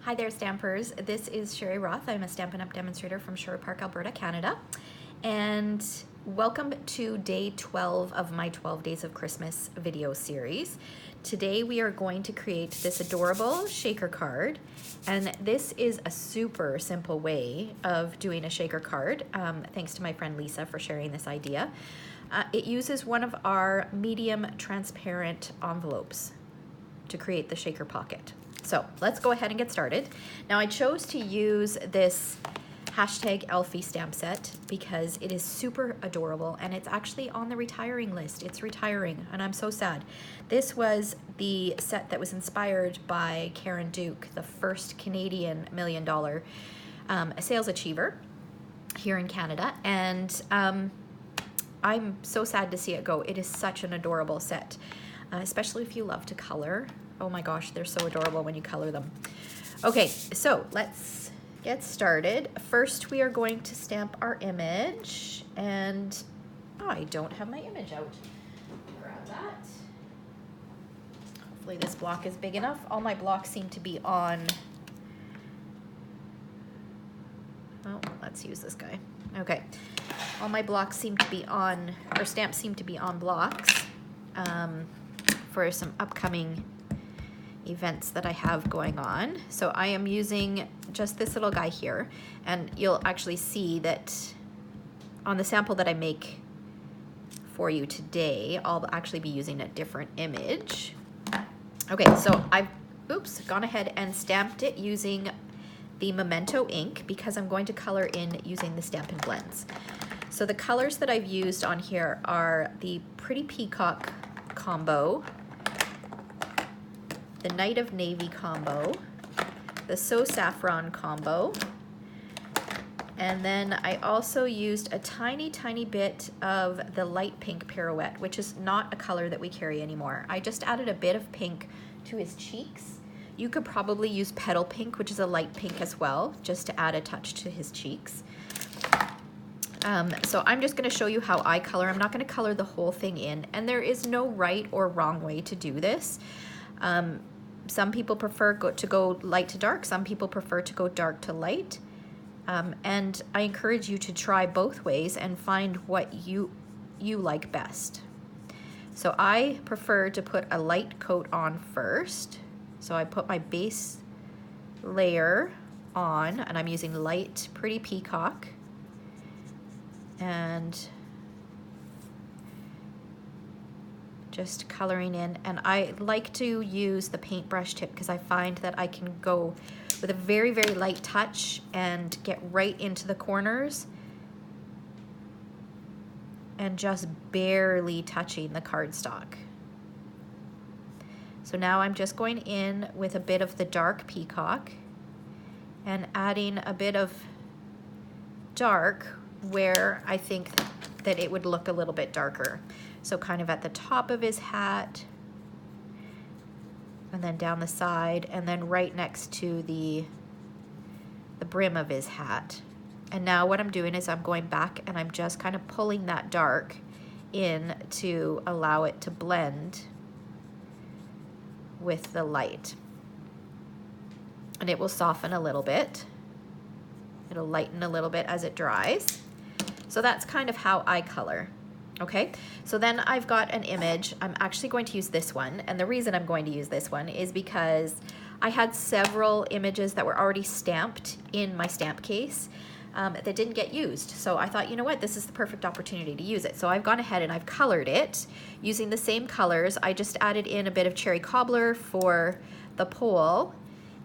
Hi there, Stampers. This is Sherry Roth. I'm a Stampin' Up! Demonstrator from Sherwood Park, Alberta, Canada. And welcome to day 12 of my 12 Days of Christmas video series. Today we are going to create this adorable shaker card. And this is a super simple way of doing a shaker card. Thanks to my friend Lisa for sharing this idea. It uses one of our medium transparent envelopes to create the shaker pocket. So let's go ahead and get started. Now I chose to use this hashtag Elfie stamp set because it is super adorable and it's actually on the retiring list. It's retiring and I'm so sad. This was the set that was inspired by Karen Duke, the first Canadian $1 million sales achiever here in Canada. And I'm so sad to see it go. It is such an adorable set, especially if you love to color. Oh my gosh, they're so adorable when you color them. Okay, so let's get started. First, we are going to stamp our image, and I don't have my image out. Grab that. Hopefully this block is big enough. All my blocks seem to be on, oh, let's use this guy. Okay, all my blocks seem to be on, or stamps seem to be on blocks for some upcoming events that I have going on. So I am using just this little guy here, and you'll actually see that on the sample that I make for you today, I'll actually be using a different image. Okay, so I've gone ahead and stamped it using the Memento ink because I'm going to color in using the Stampin' Blends. So the colors that I've used on here are the Pretty Peacock combo, the Night of Navy combo, the So Saffron combo, and then I also used a tiny bit of the light pink pirouette, which is not a color that we carry anymore. I just added a bit of pink to his cheeks. You could probably use petal pink, which is a light pink as well, just to add a touch to his cheeks. So I'm just going to show you how I color. I'm not going to color the whole thing in, and there is no right or wrong way to do this. Some people prefer to go light to dark. Some people prefer to go dark to light. And I encourage you to try both ways and find what you like best. So I prefer to put a light coat on first. So I put my base layer on, and I'm using light Pretty Peacock. And just coloring in, and I like to use the paintbrush tip because I find that I can go with a very light touch and get right into the corners and just barely touching the cardstock. So now I'm just going in with a bit of the dark peacock and adding a bit of dark where I think that it would look a little bit darker. So kind of at the top of his hat, and then down the side, and then right next to the brim of his hat. And now what I'm doing is I'm going back and I'm just kind of pulling that dark in to allow it to blend with the light. And it will soften a little bit. It'll lighten a little bit as it dries. So that's kind of how I color. Okay, so then I've got an image. I'm actually going to use this one, and the reason I'm going to use this one is because I had several images that were already stamped in my stamp case that didn't get used. So I thought, you know what, this is the perfect opportunity to use it. So I've gone ahead and I've colored it using the same colors. I just added in a bit of cherry cobbler for the pole,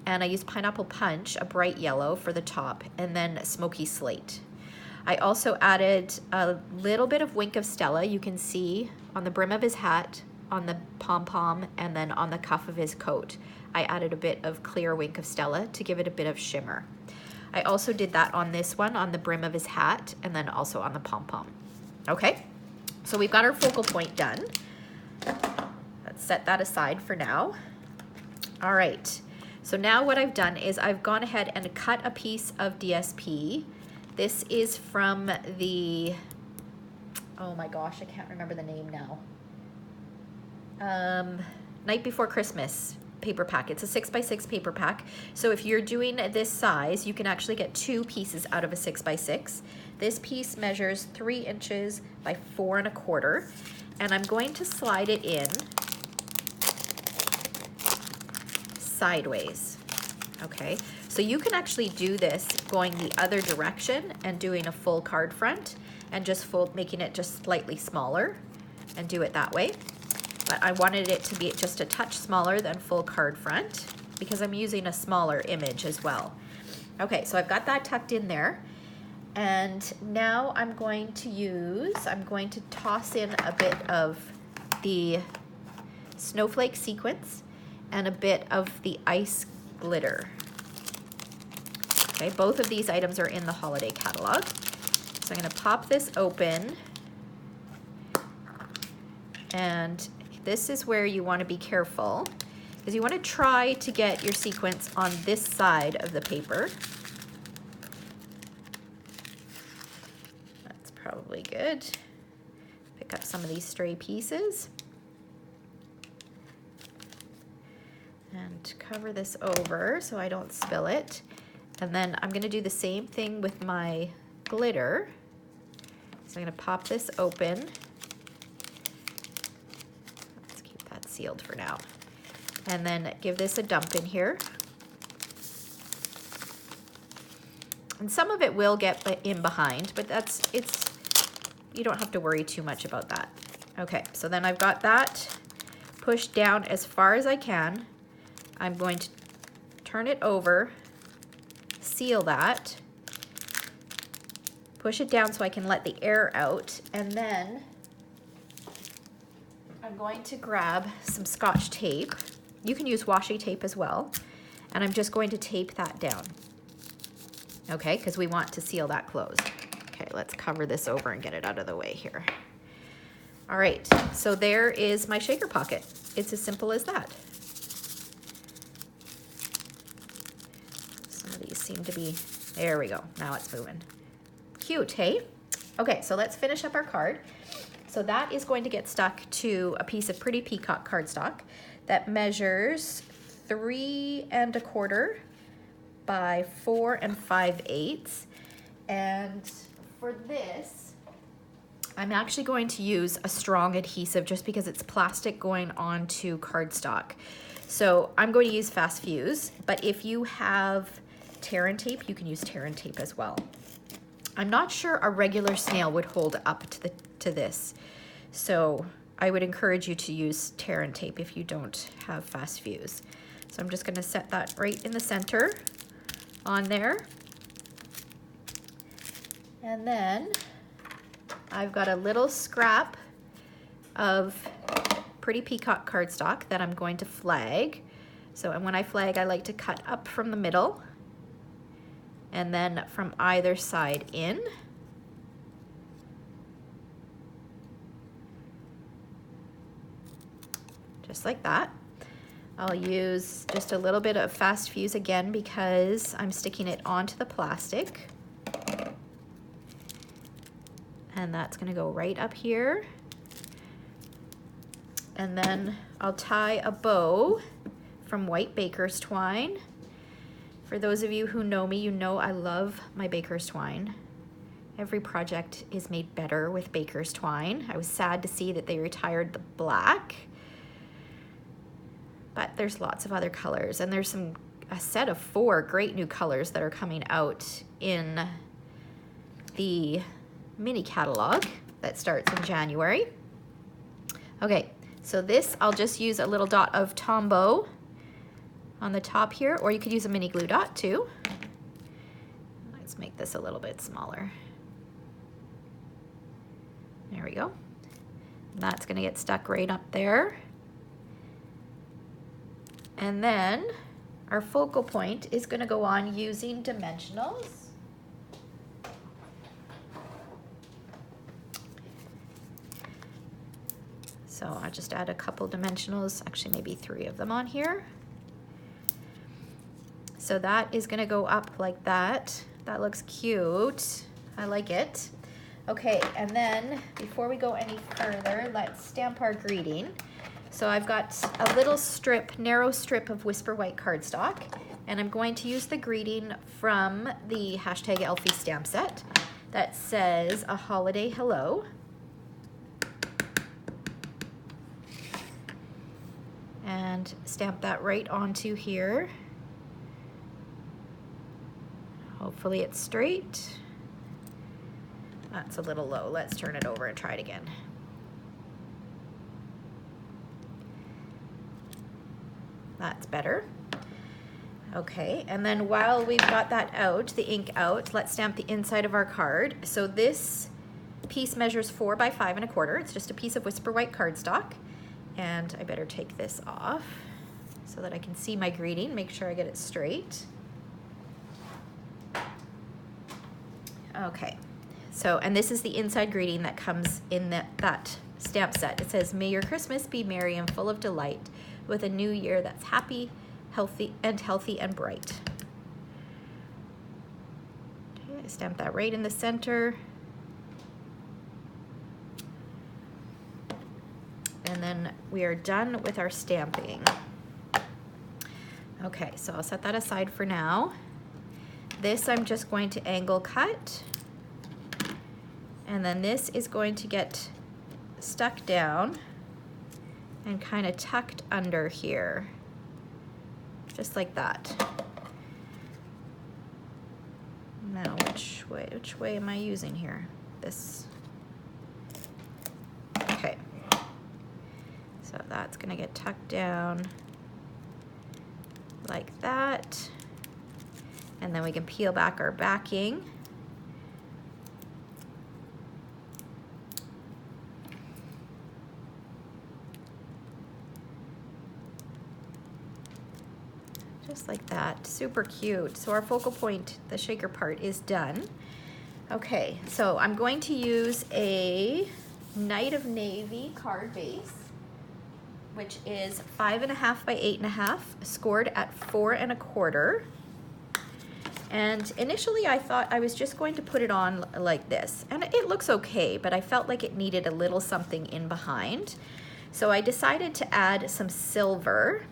and I used pineapple punch, a bright yellow for the top, and then smoky slate. I also added a little bit of Wink of Stella. You can see on the brim of his hat, on the pom-pom, and then on the cuff of his coat. I added a bit of clear Wink of Stella to give it a bit of shimmer. I also did that on this one, on the brim of his hat, and then also on the pom-pom. Okay, so we've got our focal point done. Let's set that aside for now. All right, so now what I've done is I've gone ahead and cut a piece of DSP. This is from the, oh my gosh, I can't remember the name now. Night Before Christmas paper pack. It's a 6x6 paper pack. So if you're doing this size, you can actually get 2 pieces out of a 6x6. This piece measures 3 inches by 4 1/4, and I'm going to slide it in sideways. Okay, so you can actually do this going the other direction and doing a full card front and just making it just slightly smaller and do it that way. But I wanted it to be just a touch smaller than full card front because I'm using a smaller image as well. Okay, so I've got that tucked in there. And now I'm going to toss in a bit of the snowflake sequins and a bit of the ice glitter. Okay, both of these items are in the holiday catalog. So I'm going to pop this open, and this is where you want to be careful because you want to try to get your sequins on this side of the paper. That's probably good. Pick up some of these stray pieces and cover this over so I don't spill it. And then I'm going to do the same thing with my glitter. So I'm going to pop this open. Let's keep that sealed for now. And then give this a dump in here. And some of it will get in behind, but you don't have to worry too much about that. Okay, so then I've got that pushed down as far as I can. I'm going to turn it over, seal that, push it down so I can let the air out, and then I'm going to grab some Scotch tape. You can use washi tape as well, and I'm just going to tape that down, okay, because we want to seal that closed. Okay, let's cover this over and get it out of the way here. All right, so there is my shaker pocket. It's as simple as that. Some of these seem to be, there we go, now it's moving. Cute, hey? Okay, so let's finish up our card. So that is going to get stuck to a piece of Pretty Peacock cardstock that measures 3 1/4 by 4 5/8. And for this, I'm actually going to use a strong adhesive just because it's plastic going onto cardstock. So I'm going to use Fast Fuse, but if you have Terran tape, you can use Terran tape as well. I'm not sure a regular snail would hold up to this, so I would encourage you to use Terran tape if you don't have Fast Fuse. So I'm just going to set that right in the center on there. And then I've got a little scrap of Pretty Peacock cardstock that I'm going to flag. So, and when I flag, I like to cut up from the middle and then from either side in. Just like that. I'll use just a little bit of Fast Fuse again because I'm sticking it onto the plastic. And that's gonna go right up here. And then I'll tie a bow from white baker's twine. For those of you who know me, you know I love my baker's twine. Every project is made better with baker's twine. I was sad to see that they retired the black, but there's lots of other colors, and there's a set of 4 great new colors that are coming out in the mini catalog that starts in January. Okay, so this, I'll just use a little dot of Tombow on the top here, or you could use a mini glue dot too. Let's make this a little bit smaller. There we go. And that's gonna get stuck right up there. And then our focal point is gonna go on using dimensionals. So I just add a couple dimensionals, actually maybe 3 of them on here. So that is gonna go up like that. That looks cute. I like it. Okay, and then before we go any further, let's stamp our greeting. So I've got a little strip, narrow strip of Whisper White cardstock, and I'm going to use the greeting from the hashtag Elfie stamp set that says a holiday hello. And stamp that right onto here. Hopefully it's straight. That's a little low. Let's turn it over and try it again. That's better. Okay, and then while we've got that out, the ink out, let's stamp the inside of our card. So this piece measures 4 by 5 1/4. It's just a piece of Whisper White cardstock. And I better take this off so that I can see my greeting, make sure I get it straight. Okay, so, and this is the inside greeting that comes in that stamp set. It says, "May your Christmas be merry and full of delight, with a new year that's happy, healthy and bright." Okay, I stamp that right in the center. And then we are done with our stamping. Okay, so I'll set that aside for now. This I'm just going to angle cut. And then this is going to get stuck down and kind of tucked under here, just like that. Now, which way am I using here? This. Okay. So that's gonna get tucked down like that. And then we can peel back our backing. Just like that, super cute. So our focal point, the shaker part, is done. Okay, so I'm going to use a Night of Navy card base, which is 5.5 by 8.5, scored at 4 1/4. And initially I thought I was just going to put it on like this, and it looks okay, but I felt like it needed a little something in behind. So I decided to add some silver.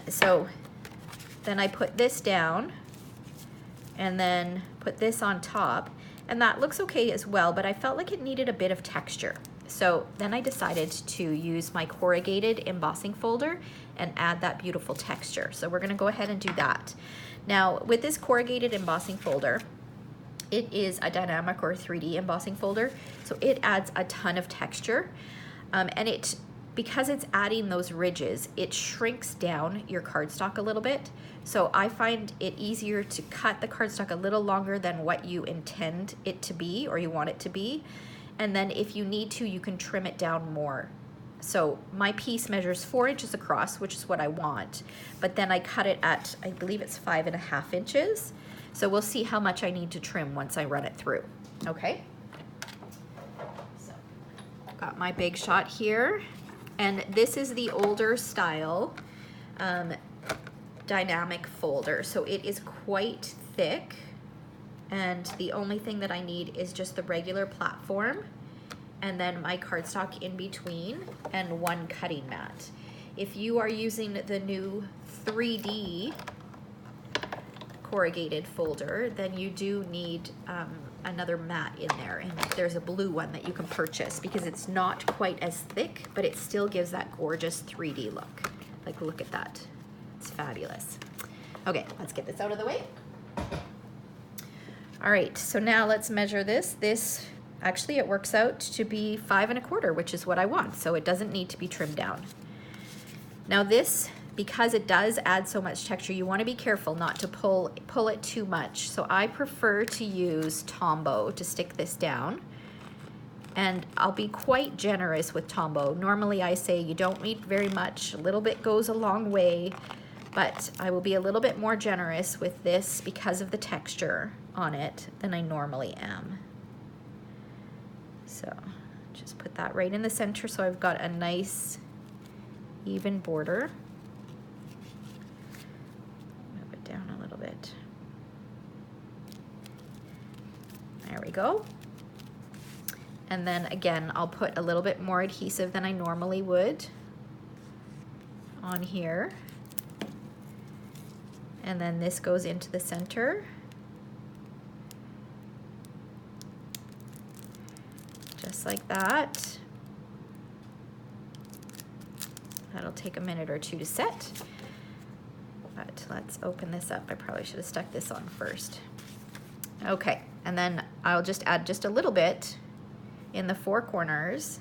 So then I put this down and then put this on top, and that looks okay as well, but I felt like it needed a bit of texture. So then I decided to use my corrugated embossing folder and add that beautiful texture. So we're gonna go ahead and do that. Now with this corrugated embossing folder, it is a dynamic or 3D embossing folder, so it adds a ton of texture, and because it's adding those ridges, it shrinks down your cardstock a little bit. So I find it easier to cut the cardstock a little longer than what you intend it to be or you want it to be. And then if you need to, you can trim it down more. So my piece measures 4 inches across, which is what I want, but then I cut it at, I believe it's 5.5 inches. So we'll see how much I need to trim once I run it through, okay? So I've got my big shot here. And this is the older style dynamic folder. So it is quite thick. And the only thing that I need is just the regular platform and then my cardstock in between and one cutting mat. If you are using the new 3D corrugated folder, then you do need another mat in there, and there's a blue one that you can purchase because it's not quite as thick, but it still gives that gorgeous 3D look. Like, look at that, it's fabulous. Okay, let's get this out of the way. All right, so now let's measure this. This, actually it works out to be 5 1/4, which is what I want, so it doesn't need to be trimmed down. Now this, because it does add so much texture, you want to be careful not to pull it too much. So I prefer to use Tombow to stick this down. And I'll be quite generous with Tombow. Normally I say you don't need very much, a little bit goes a long way, but I will be a little bit more generous with this because of the texture on it than I normally am. So just put that right in the center so I've got a nice even border. Move it down a little bit. There we go. And then again, I'll put a little bit more adhesive than I normally would on here. And then this goes into the center. Just like that. That'll take a minute or two to set. But let's open this up. I probably should have stuck this on first. Okay, and then I'll just add just a little bit in the four corners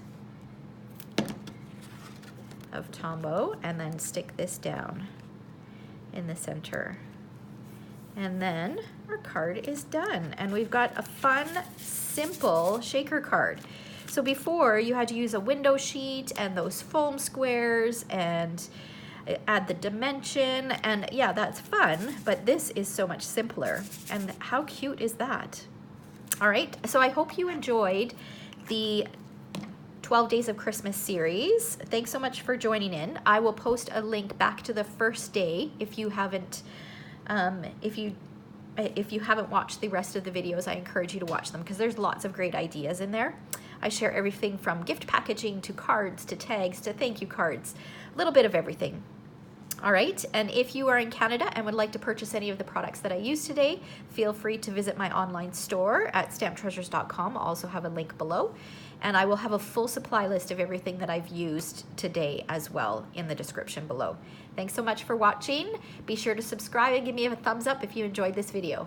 of Tombow, and then stick this down in the center. And then our card is done, and we've got a fun, simple shaker card. So before, you had to use a window sheet and those foam squares and add the dimension, and yeah, that's fun, but this is so much simpler. And how cute is that? All right, so I hope you enjoyed the 12 Days of Christmas series. Thanks so much for joining in. I will post a link back to the first day if you haven't if you haven't watched the rest of the videos. I encourage you to watch them because there's lots of great ideas in there. I share everything from gift packaging to cards to tags to thank you cards, a little bit of everything. All right, and if you are in Canada and would like to purchase any of the products that I used today, feel free to visit my online store at stamptreasures.com. I'll also have a link below, and I will have a full supply list of everything that I've used today as well in the description below. Thanks so much for watching. Be sure to subscribe and give me a thumbs up if you enjoyed this video.